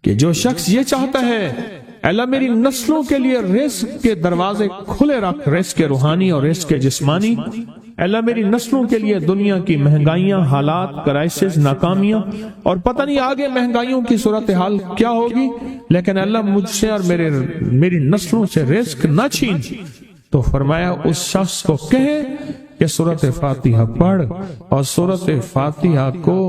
کہ جو شخص یہ چاہتا ہے اللہ میری نسلوں کے لیے رزق کے دروازے کھلے رکھ، رزق کے روحانی اور رزق کے جسمانی، اللہ میری نسلوں کے لیے دنیا کی مہنگائیاں، حالات، کرائسس، ناکامیاں، اور پتہ نہیں آگے مہنگائیوں کی صورتحال کیا ہوگی، لیکن اللہ مجھ سے اور میری نسلوں سے رزق نہ چھین، تو فرمایا اس شخص کو کہے کہ سورۃ فاتحہ پڑھ، اور سورۃ فاتحہ کو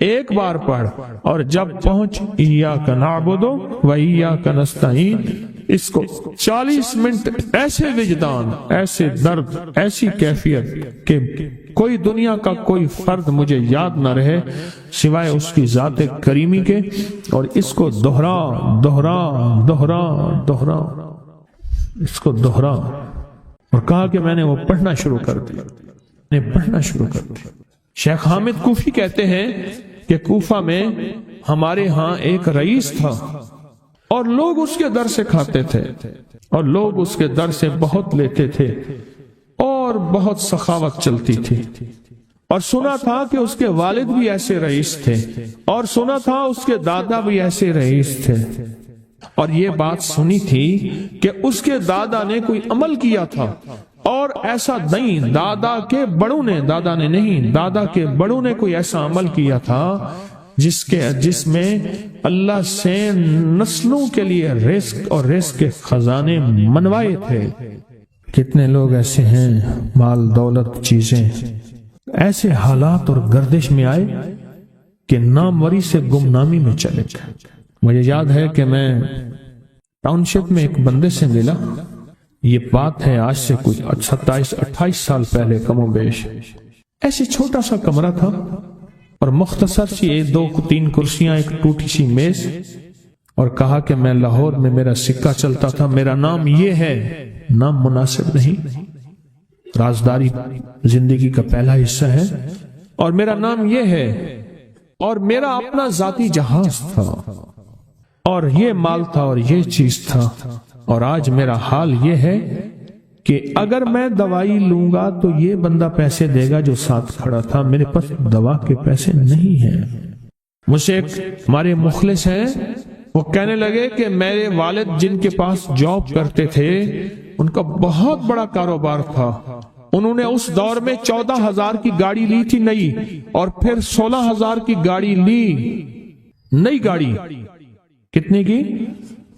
ایک بار پڑھ، اور جب پہنچ ایاک نعبد و ایاک نستعین، اس کو 40 منٹ ایسے وجدان، ایسے درد، ایسی کیفیت کہ کوئی دنیا کا کوئی فرد مجھے یاد نہ رہے سوائے اس کی ذات کریمی کے، اور اس کو دہرا دہرا دہرا دہرا، اس کو دہرا، اور کہا کہ میں نے وہ پڑھنا شروع کر دیا۔ شیخ حامد کوفی کہتے ہیں کہ کوفہ میں ہمارے ہاں ایک رئیس تھا، اور لوگ اس کے در سے کھاتے تھے، اور لوگ اس کے در سے بہت لیتے تھے، اور بہت سخاوت چلتی تھی، اور سنا تھا کہ اس کے والد بھی ایسے رئیس تھے، اور سنا تھا اس کے دادا بھی ایسے رئیس تھے، اور یہ بات سنی تھی کہ اس کے دادا نے کوئی عمل کیا تھا، اور ایسا نہیں، دادا کے بڑوں نے کوئی ایسا عمل کیا تھا جس میں اللہ سے نسلوں کے لیے رزق اور رزق کے خزانے منوائے تھے۔ کتنے لوگ ایسے ہیں، مال دولت چیزیں، ایسے حالات اور گردش میں آئے کہ ناموری سے گمنامی میں چلے گئے۔ مجھے یاد ہے کہ میں ٹاؤن شپ میں ایک بندے سے ملا، یہ بات ہے آج سے کچھ 27-28 سال پہلے کم و بیش، ایسے چھوٹا سا کمرہ تھا، اور مختصر سی 2-3 کرسیاں، ایک ٹوٹی سی میز، اور کہا کہ میں لاہور میں میرا سکہ چلتا تھا، میرا نام یہ ہے، نام مناسب نہیں، رازداری زندگی کا پہلا حصہ ہے، اور میرا نام یہ ہے، اور میرا اپنا ذاتی جہاز تھا، اور یہ مال تھا، اور یہ چیز تھا، اور آج میرا حال یہ ہے کہ اگر میں دوائی لوں گا تو یہ بندہ پیسے دے گا جو ساتھ کھڑا تھا، میرے پاس دوا کے پیسے نہیں ہیں۔ مجھ سے ایک ہمارے مخلص ہیں، وہ کہنے لگے کہ میرے والد جن کے پاس جاب کرتے تھے ان کا بہت بڑا کاروبار تھا، انہوں نے اس دور میں 14,000 کی گاڑی لی تھی نئی، اور پھر 16,000 کی گاڑی لی، نئی گاڑی، کتنے کی؟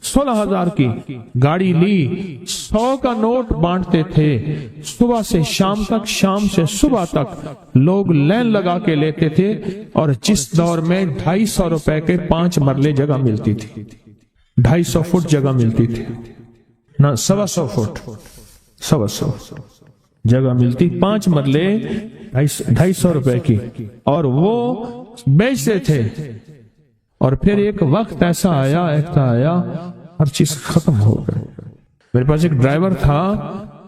16,000 کی گاڑی لی، 100 کا نوٹ بانٹتے تھے، صبح سے شام تک، شام سے صبح تک لوگ لین لگا کے لیتے تھے، اور جس دور میں 250 روپے کے 5 مرلے جگہ ملتی تھی، 250 فٹ جگہ ملتی تھی، نہ 125 فٹ، 125 جگہ ملتی، 5 مرلے 250 روپے کی، اور وہ بیچتے تھے۔ اور پھر ایک وقت ایسا آیا ہر چیز ختم ہو گئی۔ میرے پاس ایک ڈرائیور تھا،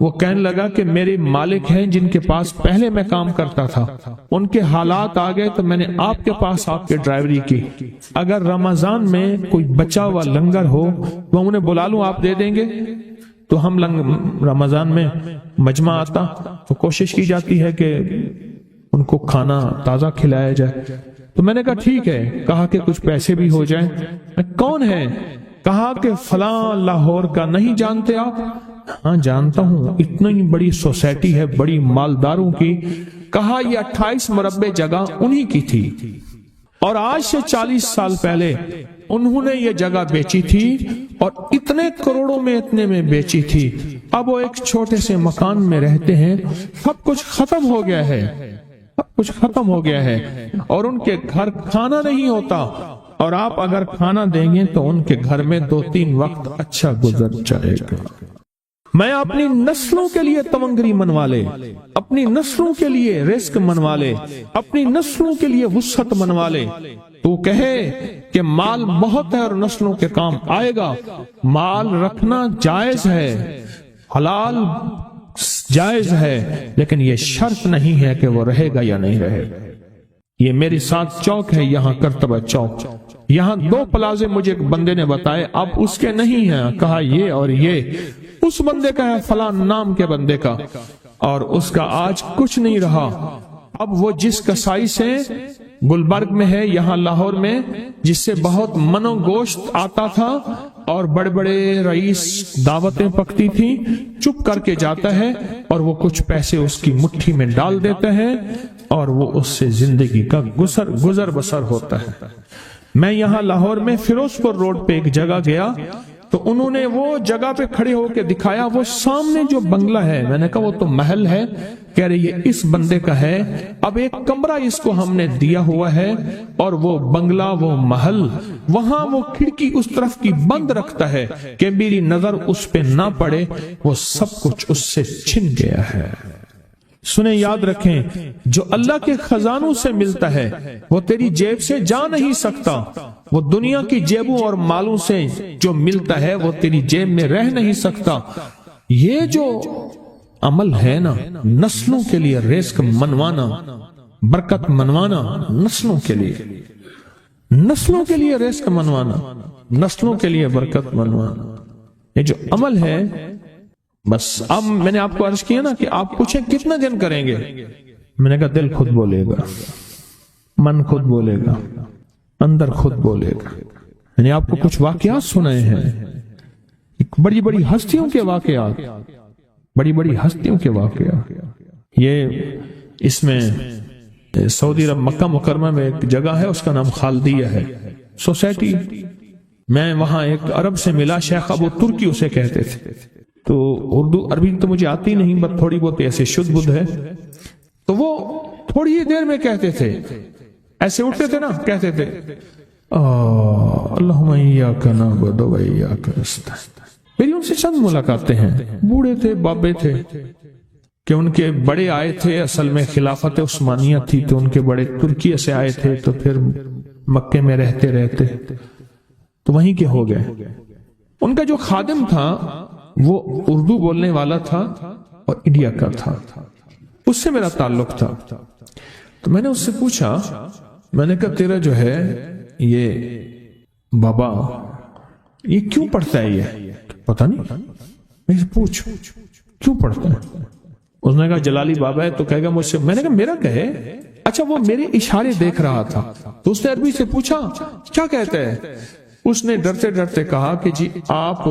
وہ کہنے لگا کہ میرے مالک ہیں جن کے پاس پہلے میں کام کرتا تھا، ان کے حالات آ گئے تو میں نے آپ کے پاس آپ کے ڈرائیوری کی، اگر رمضان میں کوئی بچا ہوا لنگر ہو تو انہیں بلا لوں، آپ دے دیں گے؟ تو ہم رمضان میں مجمع آتا تو کوشش کی جاتی ہے کہ ان کو کھانا تازہ کھلایا جائے، تو میں نے کہا ٹھیک ہے، کہا کہ کچھ پیسے بھی ہو جائیں۔ کون ہے؟ کہا کہ فلاں لاہور کا، نہیں جانتے آپ؟ ہاں جانتا ہوں، اتنی بڑی سوسائٹی ہے، بڑی مالداروں کی۔ کہا یہ 28 مربع جگہ انہی کی تھی، اور آج سے 40 سال پہلے انہوں نے یہ جگہ بیچی تھی، اور اتنے کروڑوں میں اتنے میں بیچی تھی۔ اب وہ ایک چھوٹے سے مکان میں رہتے ہیں، سب کچھ ختم ہو گیا ہے، سب کچھ ختم ہو گیا ہے، اور ان کے گھر کھانا نہیں ہوتا، اور آپ اگر کھانا دیں گے تو ان کے گھر میں 2-3 وقت اچھا گزر جائے گا۔ میں اپنی نسلوں کے لیے تمنگری منوا لے، اپنی نسلوں کے لیے رزق منوا لے، اپنی نسلوں کے لیے وسعت منوا لے۔ تو کہے کہ مال بہت ہے اور نسلوں کے کام آئے گا، مال رکھنا جائز ہے، حلال جائز ہے، لیکن یہ شرط نہیں ہے کہ وہ رہے گا یا نہیں رہے گا۔ یہ میری ساتھ چوک ہے، یہاں کرتبہ چوک، یہاں 2 پلازے مجھے ایک بندے نے بتائے، اب اس کے نہیں ہیں، کہا یہ اور یہ اس بندے کا ہے، فلاں نام کے بندے کا، اور اس کا آج کچھ نہیں رہا۔ اب وہ جس کسائی سے گلبرگ میں ہے یہاں لاہور میں، جس سے بہت من و گوشت آتا تھا اور بڑے بڑے رئیس دعوتیں پکتی تھی، چپ کر کے جاتا ہے اور وہ کچھ پیسے اس کی مٹھی میں ڈال دیتا ہے اور وہ اس سے زندگی کا گزر بسر ہوتا ہے۔ میں یہاں لاہور میں فیروز پور روڈ پہ ایک جگہ گیا تو انہوں نے وہ جگہ پہ کھڑے ہو کے دکھایا، وہ سامنے جو بنگلہ ہے، میں نے کہا وہ تو محل ہے، کہہ رہے یہ اس بندے کا ہے، اب ایک کمرہ اس کو ہم نے دیا ہوا ہے اور وہ بنگلہ، وہ محل، وہاں وہ کھڑکی اس طرف کی بند رکھتا ہے کہ میری نظر اس پہ نہ پڑے، وہ سب کچھ اس سے چھن گیا ہے۔ سنیں، یاد رکھیں، جو اللہ کے خزانوں سے ملتا ہے وہ تیری جیب سے جا نہیں سکتا، وہ دنیا کی جیبوں اور مالوں سے جو ملتا ہے وہ تیری جیب میں رہ نہیں سکتا۔ یہ جو عمل ہے نا، نسلوں کے لیے رزق منوانا، برکت منوانا، نسلوں کے لیے رزق منوانا، نسلوں کے لیے برکت منوانا، یہ جو عمل ہے، بس اب میں نے آپ کو عرض کیا نا کہ آپ پوچھیں کتنا دن کریں گے، میں نے کہا دل خود بولے گا، من خود بولے گا، اندر خود بولے گا۔ میں نے آپ کو کچھ واقعات سنائے ہیں، بڑی بڑی ہستیوں کے واقعات، بڑی بڑی ہستیوں کے واقعات۔ یہ اس میں سعودی عرب مکہ مکرمہ میں ایک جگہ ہے، اس کا نام خالدیہ ہے سوسائٹی۔ میں وہاں ایک عرب سے ملا، شیخ ابو ترکی اسے کہتے تھے، تو اردو عربی تو مجھے آتی نہیں، بس تھوڑی بہت ایسے شدھ بدھ ہے، تو وہ تھوڑی ہی دیر میں کہتے تھے، ایسے اٹھتے تھے نا، کہتے تھے اللہم ایاک نعبد و ایاک نستعین۔ میری ان سے چند ملاقاتیں ہیں، بوڑھے تھے، بابے تھے، کہ ان کے بڑے آئے تھے، اصل میں خلافت عثمانیہ تھی تو ان کے بڑے ترکیہ سے آئے تھے، تو پھر مکے میں رہتے تو وہیں کے ہو گئے۔ ان کا جو خادم تھا وہ اردو بولنے والا تھا اور انڈیا کا تھا، اس سے میرا تعلق تھا۔ تو میں نے اس سے پوچھا، میں نے کہا تیرا جو ہے یہ بابا یہ کیوں پڑھتا ہے؟ یہ پتہ نہیں، میں سے پوچھ کیوں پڑھتا ہے؟ اس نے کہا جلالی بابا ہے تو کہے گا مجھ سے۔ میں نے کہا میرا کہے؟ اچھا، وہ میرے اشارے دیکھ رہا تھا، تو اس نے عربی سے پوچھا کیا کہتا ہے؟ اس نے ڈرتے ڈرتے کہا کہ جی آپ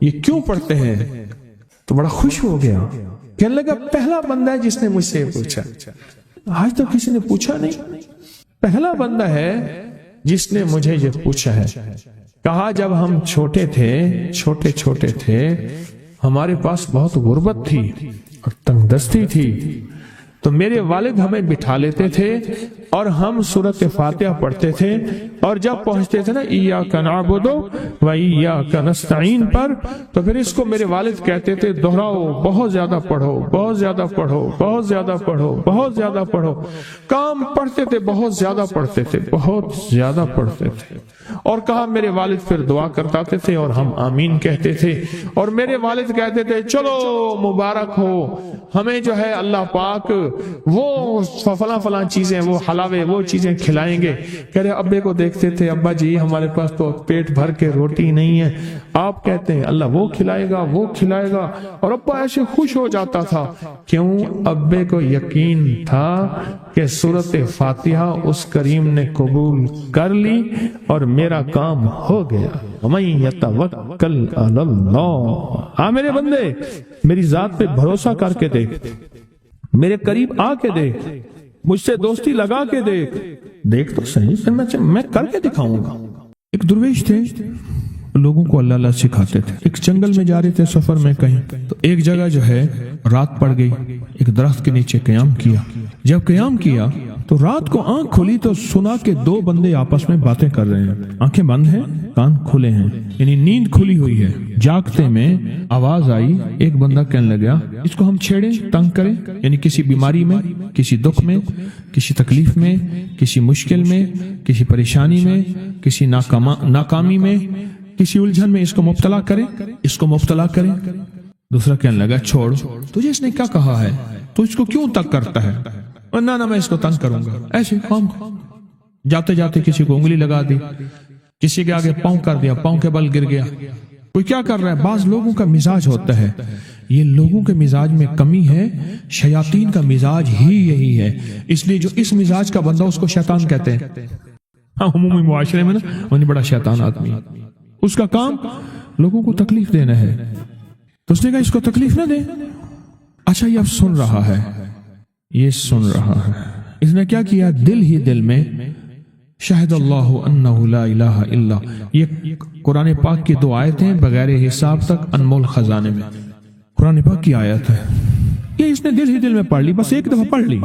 یہ کیوں پڑھتے ہیں؟ تو بڑا خوش ہو گیا، کہنے لگا پہلا بندہ ہے جس نے مجھ سے پوچھا، آج تو کسی نے پوچھا نہیں، پہلا بندہ ہے جس نے مجھے یہ پوچھا ہے۔ کہا جب ہم چھوٹے تھے ہمارے پاس بہت غربت تھی اور تنگ دستی تھی، تو میرے والد ہمیں بٹھا لیتے تھے اور ہم سورۃ فاتحہ پڑھتے تھے، اور جب پہنچتے تھے نا ایاک نعبد و ایاک نستعین پر، تو پھر اس کو میرے والد کہتے تھے دہراؤ، بہت زیادہ پڑھو، بہت زیادہ پڑھو، بہت زیادہ پڑھو، بہت زیادہ پڑھو۔ کام پڑھتے تھے، بہت زیادہ پڑھتے تھے، بہت زیادہ پڑھتے تھے، اور کہا میرے والد پھر دعا کرتاتے تھے اور ہم آمین کہتے تھے، اور میرے والد کہتے تھے چلو مبارک ہو، ہمیں جو ہے اللہ پاک وہ فلاں چیزیں، وہ حلاوے، وہ چیزیں کھلائیں گے۔ کہہ رہے ابے کو دیکھتے تھے، ابا جی ہمارے پاس تو پیٹ بھر کے روٹی نہیں ہے، آپ کہتے ہیں اللہ وہ کھلائے گا، وہ کھلائے گا، اور ابا ایسے خوش ہو جاتا تھا۔ کیوں؟ ابے کو یقین تھا کہ سورۃ فاتحہ اس کریم نے قبول کر لی اور میرا کام ہو گیا۔ وَمَن يَتَوَكَّلْ عَلَى اللَّهِ۔ ہاں میرے بندے، میری ذات پہ بھروسہ کر کے دیکھ، میرے قریب آ کے دیکھ، مجھ سے دوستی لگا کے دیکھ تو صحیح، پھر میں کر کے دکھاؤں گا۔ ایک درویش تھے، لوگوں کو اللہ اللہ سکھاتے تھے، ایک جنگل میں جا رہے تھے سفر میں کہیں، تو ایک جگہ جو ہے رات پڑ گئی، ایک درخت کے نیچے قیام کیا۔ جب قیام کیا تو رات کو آنکھ کھلی تو سنا کہ دو بندے آپس میں باتیں کر رہے ہیں، آنکھیں بند ہیں، کان کھلے ہیں، یعنی نیند کھلی ہوئی ہے۔ جاگتے میں آواز آئی، ایک بندہ کہنے لگا اس کو ہم چھیڑیں، تنگ کریں، یعنی کسی بیماری میں، کسی دکھ میں، کسی تکلیف میں، کسی مشکل میں، کسی پریشانی میں، کسی ناکامی میں، کسی الجھن میں اس کو مبتلا کریں، اس کو مبتلا کریں۔ دوسرا کہنے لگا چھوڑ، تجھے اس نے کیا کہا ہے، تو اس کو کیوں تنگ کرتا ہے؟ نہ میں اس کو تنگ کروں گا، ایسے کام جاتے جاتے کسی کو انگلی لگا دی، کسی کے آگے پاؤں کر دیا، پاؤں کے بل گر گیا۔ کوئی کیا کر رہا ہے؟ بعض لوگوں کا مزاج ہوتا ہے یہ لوگوں کے مزاج میں کمی ہے، شیاطین کا مزاج ہی یہی ہے، اس لیے جو اس مزاج کا بندہ اس کو شیطان کہتے ہیں۔ عمومی معاشرے میں نا وہ نہیں، بڑا شیطان آدمی، اس کا کام لوگوں کو تکلیف دینا ہے، تو اس نے کہا اس کو تکلیف نہ دے۔ اچھا یہ اب سن رہا ہے، یہ سن رہا ہے، اس نے کیا کیا، دل ہی دل میں شاہد اللہ انہ لا الہ الا، یہ قرآن پاک کی 2 آیتیں بغیر حساب تک انمول خزانے میں، قرآن پاک کی آیت ہے، یہ اس نے دل ہی دل میں پڑھ لی، بس ایک دفعہ پڑھ لی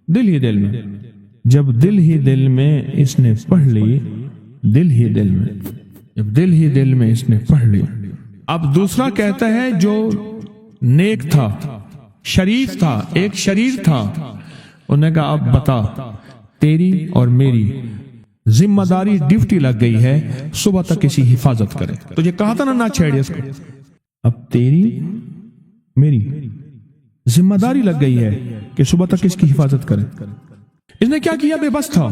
دل ہی دل میں۔ جب دل ہی دل میں اس نے پڑھ لی، دل ہی دل میں، جب دل ہی دل میں اس نے پڑھ لی، اب دوسرا کہتا ہے جو نیک تھا، شریف تھا، ایک شریر تھا، انہوں نے کہا اب بتا، تیری اور میری ذمہ داری ڈیوٹی لگ گئی ہے، صبح تک کسی حفاظت کرے، تجھے کہا تھا نہ چھیڑے اس کو، اب تیری میری ذمہ داری لگ گئی ہے کہ صبح تک اس کی حفاظت کرے۔ اس نے کیا کیا، بے بس تھا،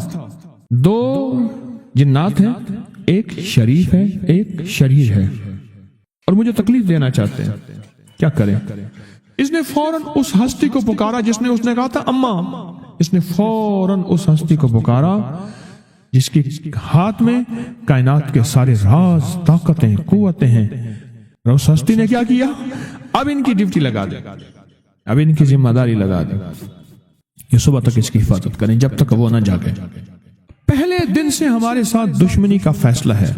2 جنات ہیں، ایک شریف ہے ایک شریر ہے، اور مجھے تکلیف دینا چاہتے ہیں، کیا کریں؟ اس نے فوراً اس ہستی کو پکارا جس نے کہا تھا اماں، اس نے فوراً اس ہستی کو پکارا جس کے ہاتھ میں کائنات کے سارے راز، طاقتیں، قوتیں ہیں۔ اس ہستی نے کیا کیا، اب ان کی ڈیوٹی لگا دے، اب ان کی ذمہ داری لگا دے، یہ صبح تک اس کی حفاظت کریں جب تک وہ نہ جاگے۔ پہلے دن سے ہمارے ساتھ دشمنی کا فیصلہ ہے،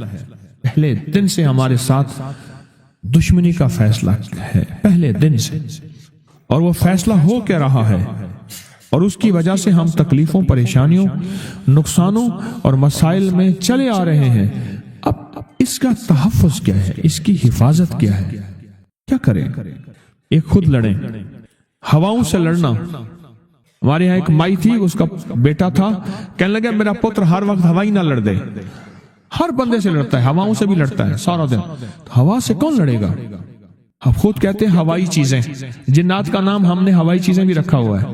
پہلے دن سے ہمارے ساتھ دشمنی کا فیصلہ ہے، پہلے دن سے، اور وہ فیصلہ ہو کے رہا ہے، اور اس کی وجہ سے ہم تکلیفوں، پریشانیوں، نقصانوں اور مسائل میں چلے آ رہے ہیں۔ اب اس کا تحفظ کیا ہے، اس کی حفاظت کیا ہے، کیا کریں؟ ایک خود لڑیں، ہواؤں سے لڑنا۔ ہمارے یہاں ایک مائی تھی، اس کا بیٹا تھا، کہنے لگا میرا پتر ہر وقت ہوائی نہ لڑ دے، ہر بندے سے لڑتا ہے، ہواؤں سے بھی لڑتا ہے سارا دن، ہوا سے کون لڑے گا؟ اب خود کہتے ہیں ہوائی چیزیں، جنات کا نام ہم نے ہوائی چیزیں بھی رکھا ہوا ہے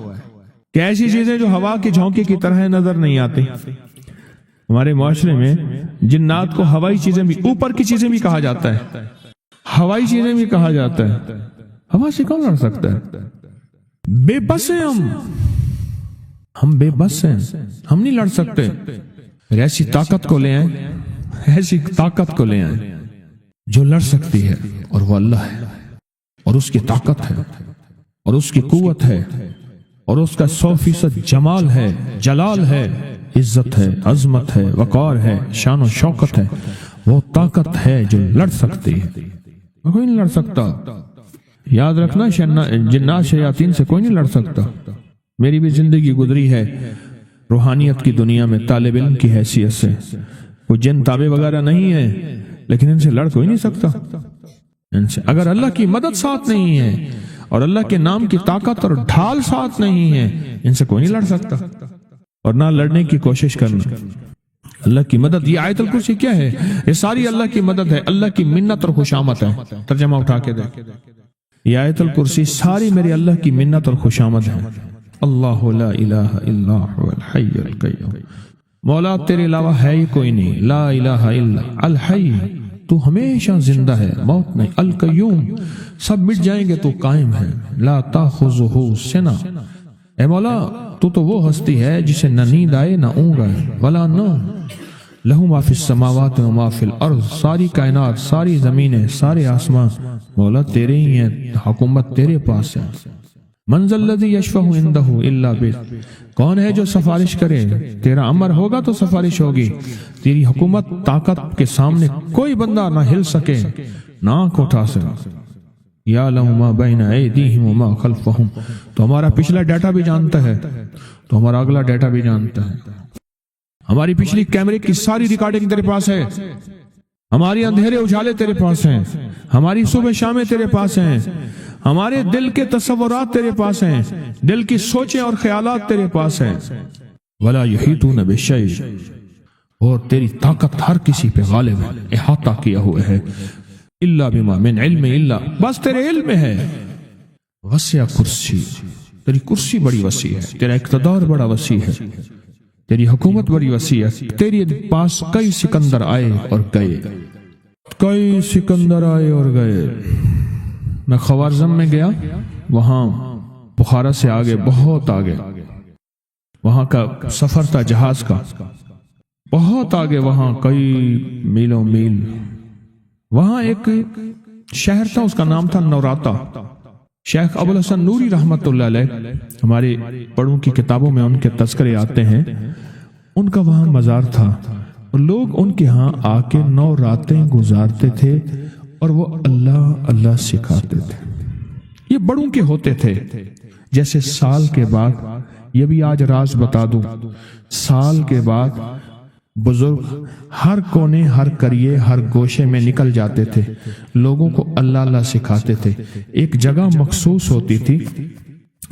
کہ ایسی چیزیں جو ہوا کے جھونکے کی طرح نظر نہیں آتی۔ ہمارے معاشرے میں جنات کو ہوائی چیزیں بھی، اوپر کی چیزیں بھی کہا جاتا ہے، ہوائی چیزیں بھی کہا جاتا ہے۔ ہوا سے کون لڑ سکتا ہے؟ بے بس ہیں ہم بے بس ہیں، ہم نہیں لڑ سکتے۔ ایسی طاقت کو لے آئیں، ایسی طاقت کو لے آئیں جو لڑ سکتی ہے، اور وہ اللہ ہے، اور اس کی طاقت ہے، اور اس کی قوت ہے، اور اس کا 100% جمال ہے، جلال ہے، عزت ہے، عظمت ہے، وقار ہے، شان و شوکت ہے، وہ طاقت ہے جو لڑ سکتی ہے، کوئی نہیں لڑ سکتا۔ یاد رکھنا، جنات شیاطین سے کوئی نہیں لڑ سکتا۔ میری بھی زندگی گزری ہے روحانیت کی دنیا میں طالب علم کی حیثیت سے، کوئی جن تابع وغیرہ نہیں ہے، لیکن ان سے لڑ کوئی نہیں سکتا۔ ان سے اگر اللہ کی مدد ساتھ نہیں ہے اور اللہ کے نام کی طاقت اور ڈھال ساتھ نہیں ہے، ان سے کوئی نہیں لڑ سکتا، اور نہ لڑنے کی کوشش کرنا۔ اللہ کی مدد، یہ آیت الکرسی کیا ہے؟ یہ ساری اللہ کی مدد ہے، اللہ کی منت اور خوشامد ہے۔ ترجمہ اٹھا کے دے، یہ آیت الکرسی ساری میری اللہ کی منت اور خوشامد ہے۔ اللہ لا الہ الا هو الحی القیوم، مولا تیرے علاوہ ہے ہی کوئی نہیں، لا الہ الا الحی، تو ہمیشہ زندہ ہے، موت نہیں، القیوم، سب مٹ جائیں گے تو قائم ہے، لا تاخذہ سنہ، اے مولا تو وہ ہستی ہے جسے نہ نیند آئے نہ اونگ آئے، ولا نوم، لہو ما فی السماوات و ما فی الارض، ساری کائنات، ساری زمینیں، سارے آسمان مولا تیرے ہی ہیں، حکومت تیرے پاس ہے۔ من ذا الذی یشفع عندہ الا بإذنہ، کون ہے جو سفارش کرے؟ تیرا امر ہوگا تو سفارش ہوگی، تیری حکومت طاقت کے سامنے کوئی بندہ نہ ہل سکے، نہ آنکھ اٹھا سکے۔ یعلم ما بین ایدیہم وما خلفہم، تو ہمارا پچھلا ڈیٹا بھی جانتا ہے، تو ہمارا اگلا ڈیٹا بھی جانتا ہے۔ ہماری پچھلی کیمرے کی ساری ریکارڈنگ تیرے پاس ہے، ہماری اندھیرے اجالے تیرے پاس ہیں، ہماری صبح شامیں تیرے پاس ہیں، ہمارے دل کے تصورات تیرے پاس ہیں، دل کی سوچیں اور خیالات تیرے پاس ہیں۔ ولا یحیطون بشیء، اور تیری طاقت ہر کسی پہ غالب ہے، احاطہ کیا ہوا ہے، الا بما من علم، الا بس تیرے علم میں ہے۔ وسع کرسی، تیری کرسی بڑی وسیع ہے، تیرا اقتدار بڑا وسیع ہے، تیری حکومت بڑی وسیع ہے، تیری پاس کئی سکندر آئے اور گئے، کئی سکندر آئے اور گئے، میں خوارزم میں گیا، وہاں بخارا سے آگے، بہت آگے، وہاں کا سفر تھا جہاز کا، بہت آگے، وہاں کئی میلوں میل، وہاں ایک شہر تھا، اس کا نام تھا نوراتا۔ شیخ ابو الحسن نوری رحمت اللہ علیہ، ہمارے بڑوں کی کتابوں میں ان کے تذکرے آتے ہیں، ان کا وہاں مزار تھا، اور لوگ ان کے ہاں آ کے 9 راتیں گزارتے تھے اور وہ اللہ اللہ سکھاتے تھے۔ یہ بڑوں کے ہوتے تھے، جیسے سال کے بعد، یہ بھی آج راز بتا دوں، سال کے بعد بزرگ ہر کونے، ہر کریے، ہر گوشے میں نکل جاتے تھے، لوگوں کو اللہ اللہ سکھاتے تھے۔ ایک جگہ مخصوص ہوتی تھی،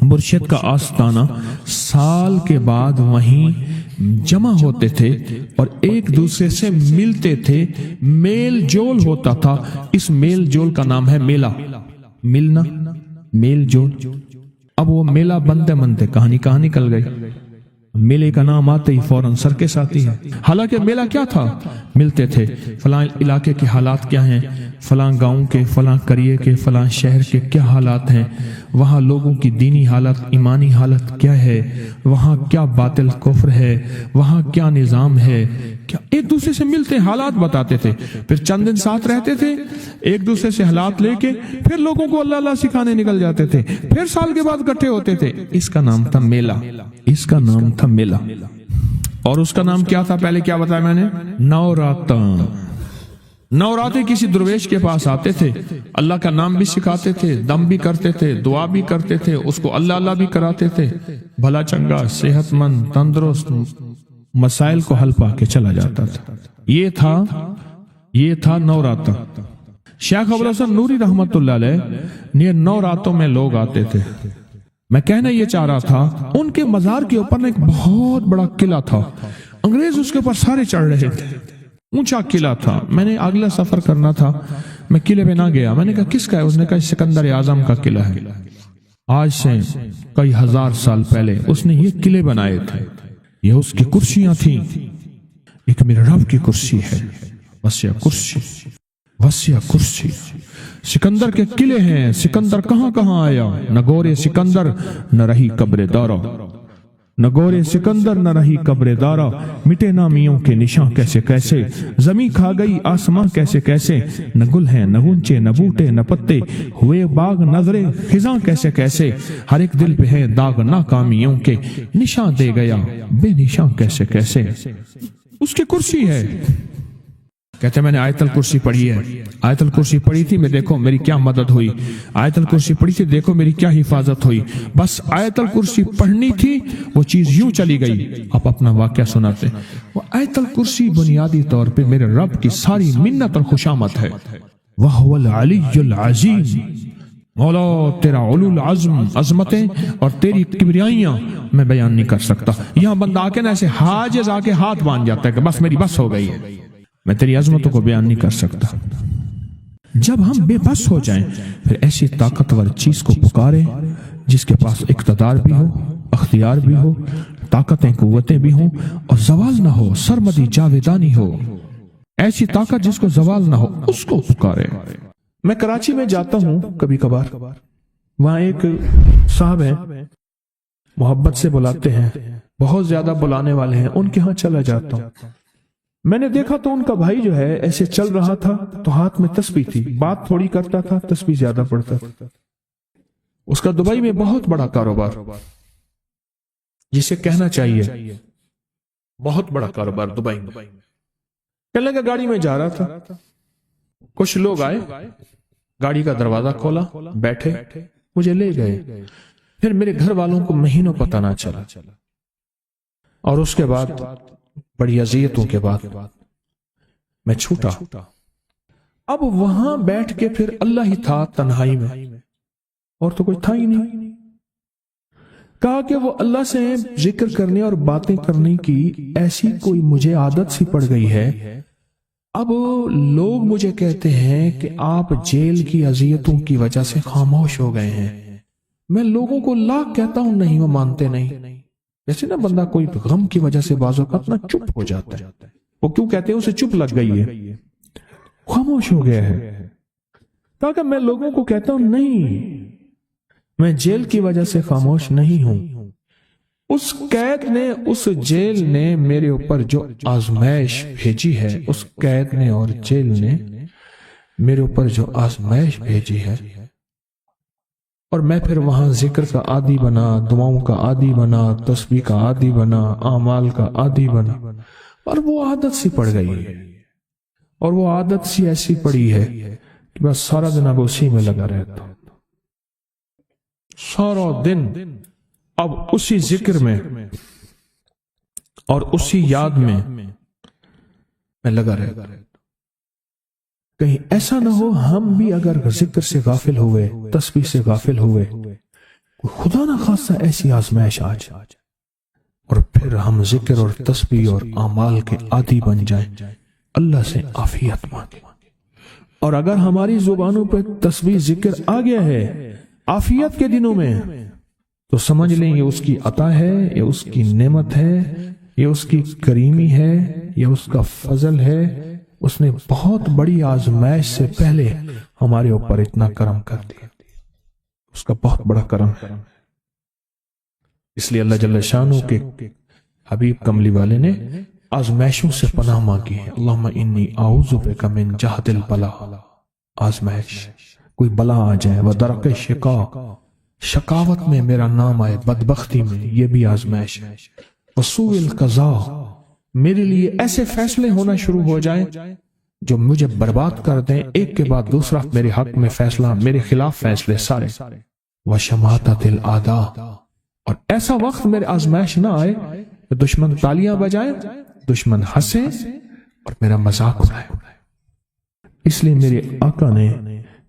مرشد کا آستانہ، سال کے بعد وہیں جمع ہوتے تھے اور ایک دوسرے سے ملتے تھے، میل جول ہوتا تھا۔ اس میل جول کا نام ہے میلہ، ملنا، میل جول۔ اب وہ میلہ بنتے بنتے کہاں نکل گئی، میلے کا نام آتے ہی فوراً سرکس آتی ہے۔ حالانکہ میلہ کیا تھا؟ ملتے تھے، فلاں علاقے کے حالات کیا ہیں، فلاں گاؤں کے، فلاں قریے کے، فلاں شہر کے کیا حالات ہیں، وہاں لوگوں کی دینی حالت، ایمانی حالت کیا ہے، وہاں کیا باطل کفر ہے، وہاں کیا نظام ہے، کیا ایک دوسرے سے ملتے حالات بتاتے تھے، پھر چند دن ساتھ رہتے تھے، ایک دوسرے سے حالات لے کے پھر لوگوں کو اللہ اللہ سکھانے نکل جاتے تھے، پھر سال کے بعد اکٹھے ہوتے تھے۔ اس کا نام تھا میلہ، اس کا نام تھا میلہ۔ اور اس کا نام کیا تھا؟ پہلے کیا بتایا میں نے؟ نوراتاں۔ نوراتے کسی درویش کے پاس آتے تھے، اللہ کا نام بھی سکھاتے تھے، دم بھی کرتے تھے، دعا بھی کرتے تھے، اس کو اللہ اللہ بھی کراتے تھے، بھلا چنگا، صحت مند، تندرست، مسائل کو حل پا کے چلا جاتا تھا۔ یہ تھا نوراتا۔ شیخ ابو الحسن نوری رحمت اللہ علیہ یہ 9 راتوں میں لوگ آتے تھے۔ میں کہنا یہ چاہ رہا تھا، ان کے مزار کے اوپر ایک بہت بڑا قلعہ تھا، انگریز اس کے اوپر سارے چڑھ رہے تھے، اونچا قلعہ تھا۔ میں نے اگلا سفر کرنا تھا، میں قلعے پہ نہ گیا۔ میں نے کہا کس کا ہے؟ اس نے کہا سکندر اعظم کا قلعہ ہے، آج سے کئی ہزار سال پہلے اس نے یہ قلعے بنائے تھے، یہ اس کی کرسیاں تھیں، ایک میرے رب کی کرسی ہے، وسیع کرسی، وسیع کرسی۔ سکندر کے قلعے ہیں، سکندر کہاں کہاں آیا، نہ گورے سکندر نہ رہی قبر دارا، نہ گورے سکندر نہ رہی قبر دارا، مٹے نامیوں کے نشاں کیسے کیسے، زمین کھا گئی آسماں کیسے کیسے، نہ گل ہیں نہ گنچے نہ بوٹے نہ پتے، ہوئے باغ نظرے خزاں کیسے کیسے، ہر ایک دل پہ ہے داغ ناکامیوں کے، نشاں دے گیا بے نشاں کیسے کیسے۔ اس کی کرسی ہے، کہتے ہیں میں نے آیت الکرسی پڑھی ہے، آیت الکرسی پڑھی تھی، میں دیکھو میری کیا مدد ہوئی، آیت الکرسی پڑھی تھی، دیکھو میری کیا حفاظت ہوئی۔ بس آیت الکرسی پڑھنی تھی، وہ چیز یوں چلی گئی۔ آپ اپنا واقعہ سناتے ہیں، وہ آیت الکرسی بنیادی طور پہ میرے رب کی ساری منت اور خوشامد ہے۔ وَهُوَ الْعَلِيُّ الْعَظِيمُ، مولا تیرا علو العظم، عظمتیں اور تیری کبریائیاں میں بیان نہیں کر سکتا۔ یہاں بندہ آ کے نا ایسے حاجز آ کے ہاتھ باندھ جاتا ہے کہ بس میری بس ہو گئی ہے، میں تیری عظمتوں کو بیان نہیں کر سکتا۔ جب ہم بے بس ہو جائیں پھر ایسی طاقتور چیز کو پکاریں جس کے پاس اقتدار بھی ہو، اختیار بھی ہو، طاقتیں قوتیں بھی ہوں اور زوال نہ ہو، سرمدی جاویدانی ہو، ایسی طاقت جس کو زوال نہ ہو، اس کو پکارے۔ میں کراچی میں جاتا ہوں کبھی کبھار، وہاں ایک صاحب ہیں، محبت سے بلاتے ہیں، بہت زیادہ بلانے والے ہیں، ان کے ہاں چلا جاتا ہوں۔ میں نے دیکھا تو ان کا بھائی جو ہے ایسے چل رہا تھا تو ہاتھ میں تسبیح تھی، بات تھوڑی کرتا تھا، تسبیح زیادہ پڑھتا تھا۔ اس کا دبئی میں بہت بڑا کاروبار، جسے کہنا چاہیے بہت بڑا کاروبار دبئی میں۔ کہنے لگا گاڑی میں جا رہا تھا، کچھ لوگ آئے، گاڑی کا دروازہ کھولا، بیٹھے، مجھے لے گئے، پھر میرے گھر والوں کو مہینوں پتہ نہ چلا، اور اس کے بعد بڑی اذیتوں کے بعد میں چھوٹا۔ اب وہاں بیٹھ کے پھر اللہ ہی تھا تنہائی میں، اور تو کوئی تھا ہی نہیں۔ کہا کہ وہ اللہ سے ذکر کرنے اور باتیں کرنے کی ایسی کوئی مجھے عادت سی پڑ گئی ہے، اب لوگ مجھے کہتے ہیں کہ آپ جیل کی اذیتوں کی وجہ سے خاموش ہو گئے ہیں۔ میں لوگوں کو لاکھ کہتا ہوں، نہیں، وہ مانتے نہیں۔ جیسے نا بندہ کوئی غم کی وجہ سے بعض اوقات اپنا چپ ہو جاتا ہے، وہ کیوں کہتے ہیں؟ اسے چپ لگ گئی ہے، خاموش ہو گیا ہے۔ تاکہ میں لوگوں کو کہتا ہوں نہیں، میں جیل کی وجہ سے خاموش نہیں ہوں، اس قید نے، اس جیل نے میرے اوپر جو آزمائش بھیجی ہے، اس قید نے اور جیل نے میرے اوپر جو آزمائش بھیجی ہے، اور میں پھر وہاں ذکر کا عادی بنا، دعاؤں کا عادی بنا، تسبیح کا عادی بنا، اعمال کا عادی بنا، اور وہ عادت سی پڑ گئی ہے، اور وہ عادت سی ایسی پڑی ہے کہ بس سارا دن اب اسی میں لگا رہتا ہوں، سارا دن اب اسی ذکر میں اور اسی یاد میں لگا رہتا ہوں۔ کہیں ایسا نہ ہو ہم بھی اگر ذکر سے غافل ہوئے، تسبیح سے غافل ہوئے، خدا نہ خاصہ ایسی آزمائش آ جائے اور پھر ہم ذکر اور تسبیح اور اعمال کے عادی بن جائیں، اللہ سے عافیت مانگیں۔ اور اگر ہماری زبانوں پہ تسبیح ذکر آ گیا ہے عافیت کے دنوں میں، تو سمجھ لیں یہ اس کی عطا ہے، یہ اس کی نعمت ہے، یہ اس کی کریمی ہے، یہ اس کا فضل ہے، اس نے بہت بڑی آزمائش سے پہلے ہمارے اوپر اتنا کرم کر دیا، اس کا بہت بڑا کرم ہے۔ اس لیے اللہ جل شانہ کے حبیب کملی والے نے آزمائشوں سے پناہ مانگی ہے، اللہم انی اعوذ بک من جہد البلاء، آزمائش، کوئی بلا آ جائے، ودرک شقاء، شقاوت میں میرا نام آئے، بدبختی میں، یہ بھی آزمائش ہے، وسوء القضاء، میرے لیے ایسے فیصلے ہونا شروع ہو جائیں جو مجھے برباد کر دیں، ایک کے بعد دوسرا میرے حق میں فیصلہ، میرے خلاف فیصلے سارے، وشماتت الاعداء، اور ایسا وقت میرے آزمائش نہ آئے کہ دشمن تالیاں بجائے، دشمن ہنسے اور میرا مذاق اڑائے۔ اس لیے میرے آقا نے،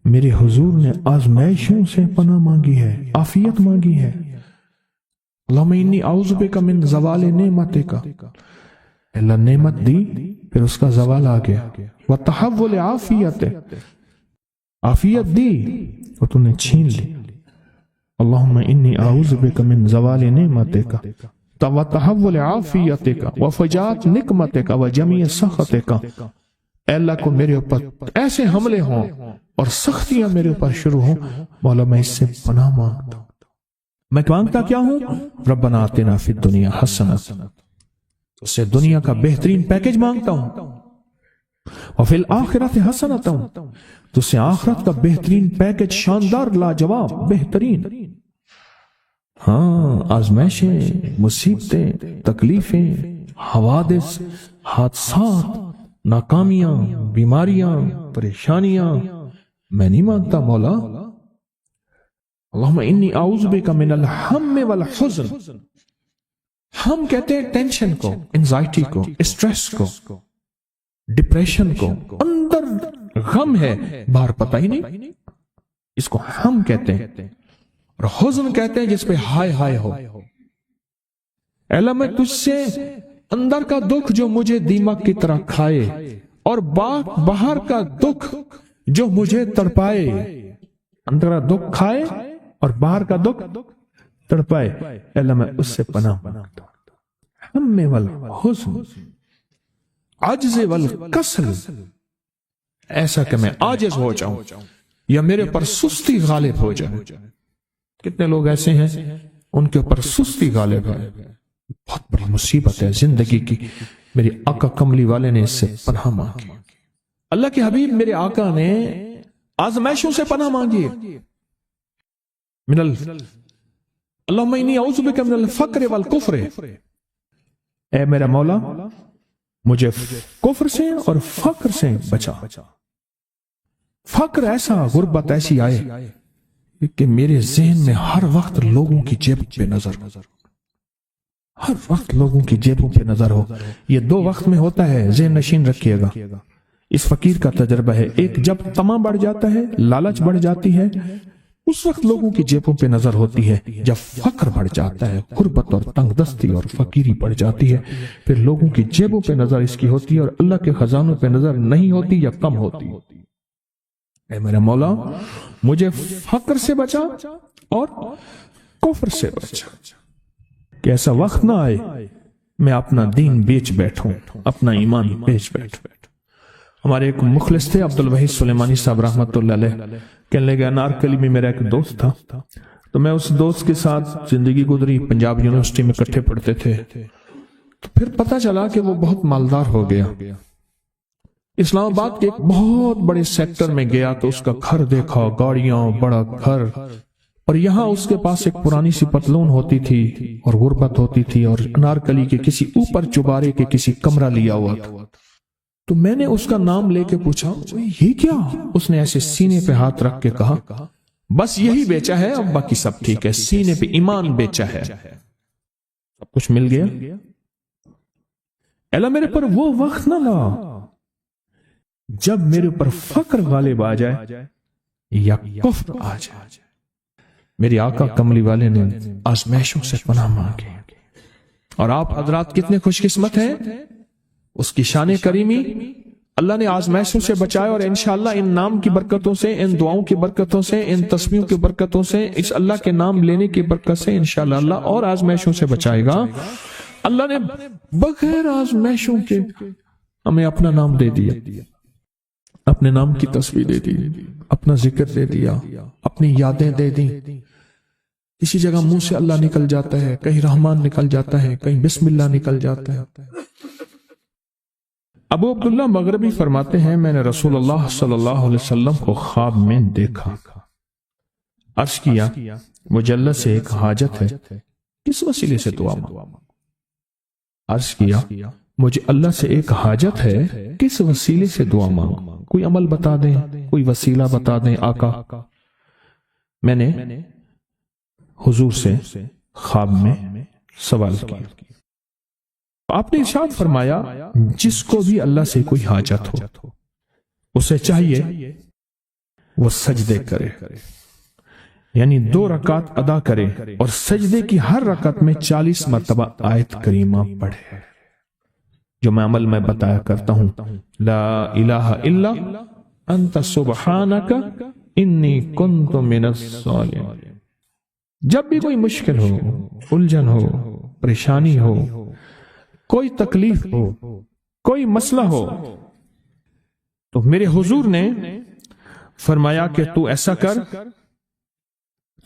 میرے حضور نے آزمائشوں سے پناہ مانگی ہے، عافیت مانگی ہے۔ اللہم انی اعوذ بک من زوال نعمتک، اللہ نعمت دی پھر اس کا زوال آ گیا، وتحول عافیت، عافیت دی وہ تو نے چھین لی، اللہم انی اعوذ بک من زوال نعمتک وتحول عافیتک وفجاءت نقمتک وجمیع سخطک، اے اللہ کو میرے اوپر ایسے حملے ہوں اور سختیاں میرے اوپر شروع ہوں، مولا میں اس سے پناہ مانگتا ہوں۔ میں مانگتا کیا ہوں؟ ربنا آتنا فی الدنیا حسنہ، اس سے دنیا کا بہترین پیکج مانگتا ہوں، وفی الآخرۃ حسنہ، تو اس سے آخرت کا بہترین پیکج، شاندار، لاجواب، بہترین۔ ہاں، آزمائشیں، مصیبتیں، تکلیفیں، حوادث، حادثات، ناکامیاں، بیماریاں، پریشانیاں میں نہیں مانگتا مولا۔ اللہم انی اعوذ بک من الہم والحزن، ہم کہتے ہیں ٹینشن کو، انزائٹی کو، اسٹریس کو، ڈپریشن کو، اندر غم ہے باہر پتہ ہی نہیں، اس کو ہم کہتے ہیں، اور حزن کہتے ہیں جس پہ ہائے ہائے ہو۔ اے اللہ میں تجھ سے اندر کا دکھ جو مجھے دیمک کی طرح کھائے، اور باہر کا دکھ جو مجھے تڑپائے، اندر کا دکھ کھائے اور باہر کا دکھ تڑپائے، اے اللہ میں اس سے پناہ مانگتا ہوں۔ ہم والحزن، عجز والکسل، ایسا کہ میں عاجز ہو جاؤں یا میرے پر سستی غالب ہو جائے۔ کتنے لوگ ایسے ہیں ان کے اوپر سستی غالب ہے، بہت بڑی مصیبت ہے زندگی کی۔ میرے آقا کملی والے نے اس سے پناہ مانگی، اللہ کے حبیب میرے آقا نے آزمائشوں سے پناہ مانگی، اللہم انی اعوذ بک من الفقر والکفر، اے میرا مولا مجھے کفر سے اور فقر سے بچا۔ فقر ایسا، غربت ایسی آئے کہ میرے ذہن میں ہر وقت لوگوں کی جیب پہ نظر، ہر وقت لوگوں کی جیبوں پہ نظر ہو۔ یہ دو وقت میں ہوتا ہے، ذہن نشین رکھیے گا۔ اس فقیر کا تجربہ ہے، ایک جب طمع بڑھ جاتا ہے، لالچ بڑھ جاتی ہے، اس وقت لوگوں کی جیبوں پہ نظر ہوتی ہے۔ جب فقر بڑھ جاتا ہے، غربت اور تنگ دستی اور فقیری بڑھ جاتی ہے، پھر لوگوں کی جیبوں پہ نظر اس کی ہوتی ہے اور اللہ کے خزانوں پہ نظر نہیں ہوتی یا کم ہوتی۔ اے میرا مولا مجھے فقر سے بچا اور کفر سے بچا، کہ ایسا وقت نہ آئے میں اپنا دین بیچ بیٹھوں، اپنا ایمان بیچ بیٹھوں۔ ہمارے ایک مخلص تھے عبد الوحید سلیمانی صاحب رحمۃ اللہ علیہ، کہنے لگے انارکلی میں میرا ایک دوست تھا، تو میں اس دوست کے ساتھ زندگی گزری، پنجاب یونیورسٹی میں اکٹھے پڑھتے تھے، تو پھر پتہ چلا کہ وہ بہت مالدار ہو گیا، اسلام آباد کے ایک بہت بڑے سیکٹر میں گیا تو اس کا گھر دیکھا، گاڑیاں، بڑا گھر، اور یہاں اس کے پاس ایک پرانی سی پتلون ہوتی تھی اور غربت ہوتی تھی، اور انارکلی کے کسی اوپر چبارے کے کسی کمرہ لیا ہوا تھا۔ تو میں نے اس کا نام لے کے پوچھا یہ کیا؟ اس نے ایسے سینے پہ ہاتھ رکھ کے کہا بس یہی بیچا ہے، اب باقی سب ٹھیک ہے، سینے پہ ایمان بیچا ہے، سب کچھ مل گیا۔ اللہ میرے پر وہ وقت نہ لا جب میرے اوپر فقر غالب آ جائے یا کفر آ جائے۔ میری آقا کملی والے نے آزمائشوں سے پناہ مانگی، اور آپ حضرات کتنے خوش قسمت ہیں، اس کی شان کریمی اللہ نے آزمائشوں سے بچائے، اور انشاءاللہ ان نام کی برکتوں سے، ان دعاؤں کی برکتوں سے، ان تسبیحوں کی برکتوں سے، اس اللہ کے نام لینے کی برکت سے انشاءاللہ اللہ اور آزمائشوں سے بچائے گا۔ اللہ نے بغیر آزمائشوں کے ہمیں اپنا نام دے دیا، اپنے نام کی تسبیح دے دی، اپنا ذکر دے دیا، اپنی یادیں دے دی۔ کسی جگہ منہ سے اللہ نکل جاتا ہے، کہیں رحمان نکل جاتا ہے، کہیں بسم اللہ نکل جاتا ہے۔ ابو عبداللہ مغربی فرماتے ہیں میں نے رسول اللہ صلی اللہ علیہ وسلم کو خواب میں دیکھا، عرض کیا مجھے اللہ سے ایک حاجت ہے، کس وسیلے سے دعا مانگوں؟ عرض کیا مجھے اللہ سے ایک حاجت ہے، کس وسیلے سے دعا مانگوں؟ کوئی عمل بتا دیں، کوئی وسیلہ بتا دیں آقا۔ میں نے حضور سے خواب میں سوال کیا، آپ نے ارشاد فرمایا جس کو بھی اللہ سے کوئی حاجت ہو اسے چاہیے وہ سجدے کرے، یعنی 2 رکعت ادا کرے، اور سجدے کی ہر رکعت میں 40 مرتبہ آیت کریمہ پڑھے، جو میں عمل میں بتایا کرتا ہوں، لا الہ الا انت سبحانک انی کنت من الظالمین۔ جب بھی کوئی مشکل ہو، الجھن ہو، پریشانی ہو، کوئی تکلیف ہو، کوئی مسئلہ ہو، تو میرے حضور نے فرمایا کہ تو ایسا کر،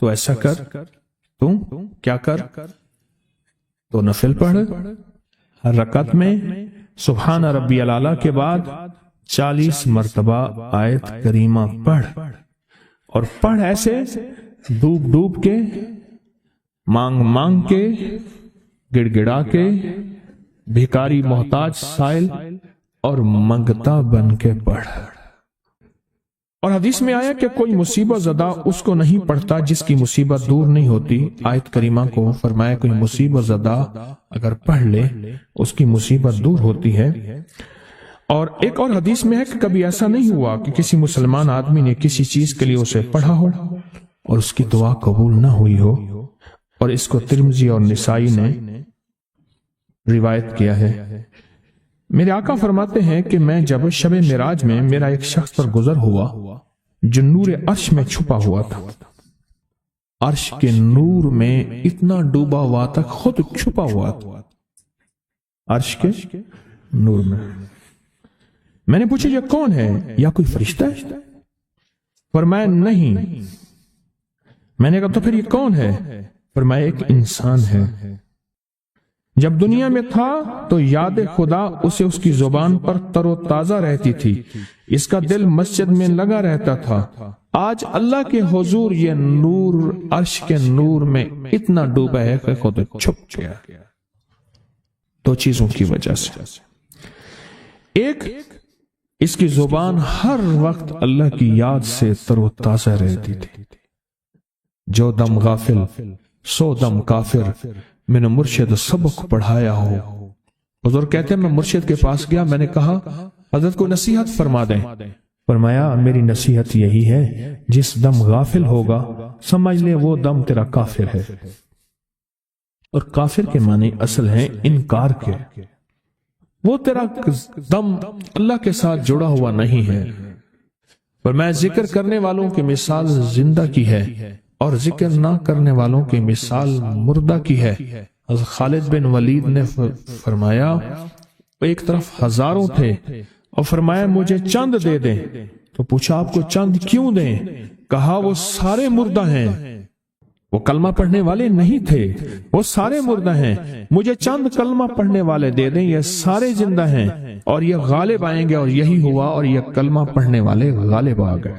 تو ایسا کر، تو کیا کر، تو نفل پڑھ، ہر رکعت میں سبحان ربی الاعلیٰ کے بعد 40 مرتبہ آیت کریمہ پڑھ، اور پڑھ ایسے ڈوب ڈوب کے، مانگ مانگ کے، گڑ گڑا کے، بھیکاری محتاج سائل اور منگتا بن کے پڑھ۔ اور حدیث میں آیا کہ کوئی مصیبت زدہ اس کو نہیں پڑھتا جس کی مصیبت دور نہیں ہوتی۔ آیت کریمہ کو فرمایا کوئی مصیبت زدہ اگر پڑھ لے اس کی مصیبت دور ہوتی ہے۔ اور ایک اور حدیث میں ہے کہ کبھی ایسا نہیں ہوا کہ کسی مسلمان آدمی نے کسی چیز کے لیے اسے پڑھا ہو اور اس کی دعا قبول نہ ہوئی ہو، اور اس کو ترمذی اور نسائی نے روایت کیا ہے۔ میرے آقا فرماتے ہیں کہ میں جب شب معراج میں میرا ایک شخص پر گزر ہوا جو نور عرش میں چھپا ہوا تھا، عرش کے نور میں اتنا ڈوبا ہوا تھا، خود چھپا ہوا تھا عرش کے نور میں نے پوچھا یہ کون ہے، یا کوئی فرشتہ ہے؟ فرمایا نہیں۔ میں نے کہا تو پھر یہ کون ہے؟ فرمایا ایک انسان ہے، جب دنیا میں تھا تو یاد خدا اسے اس کی زبان پر تر و تازہ رہتی تھی، اس کا دل مسجد میں لگا رہتا تھا، آج اللہ کے حضور یہ نور عرش کے نور میں اتنا ڈوبا ہے کہ خود چھپ گیا۔ 2 چیزوں کی وجہ سے، ایک اس کی زبان ہر وقت اللہ کی یاد سے تر و تازہ رہتی تھی، جو دم غافل سو دم کافر، میں نے مرشد سبق پڑھایا ہو۔ حضور کہتے ہیں میں مرشد کے پاس گیا، میں نے کہا حضرت کو نصیحت فرما دیں۔ فرمایا میری نصیحت یہی ہے جس دم غافل ہوگا سمجھ لے وہ دم تیرا کافر ہے، اور کافر کے معنی اصل ہیں انکار کے، وہ تیرا دم اللہ کے ساتھ جڑا ہوا نہیں ہے۔ فرمایا ذکر کرنے والوں کی مثال زندہ کی ہے اور ذکر نہ کرنے والوں کی مثال مردہ کی ہے۔ حضرت خالد بن ولید نے فرمایا ایک طرف ہزاروں تھے، اور فرمایا مجھے چند دے دیں. تو پوچھا آپ کو چند کیوں دیں؟ کہا وہ سارے مردہ ہیں. وہ کلمہ پڑھنے والے نہیں تھے، وہ سارے مردہ ہیں. مجھے چند کلمہ پڑھنے والے دے دیں، یہ سارے زندہ ہیں اور یہ غالب آئیں گے. اور یہی ہوا، اور یہ کلمہ پڑھنے والے غالب آ گئے.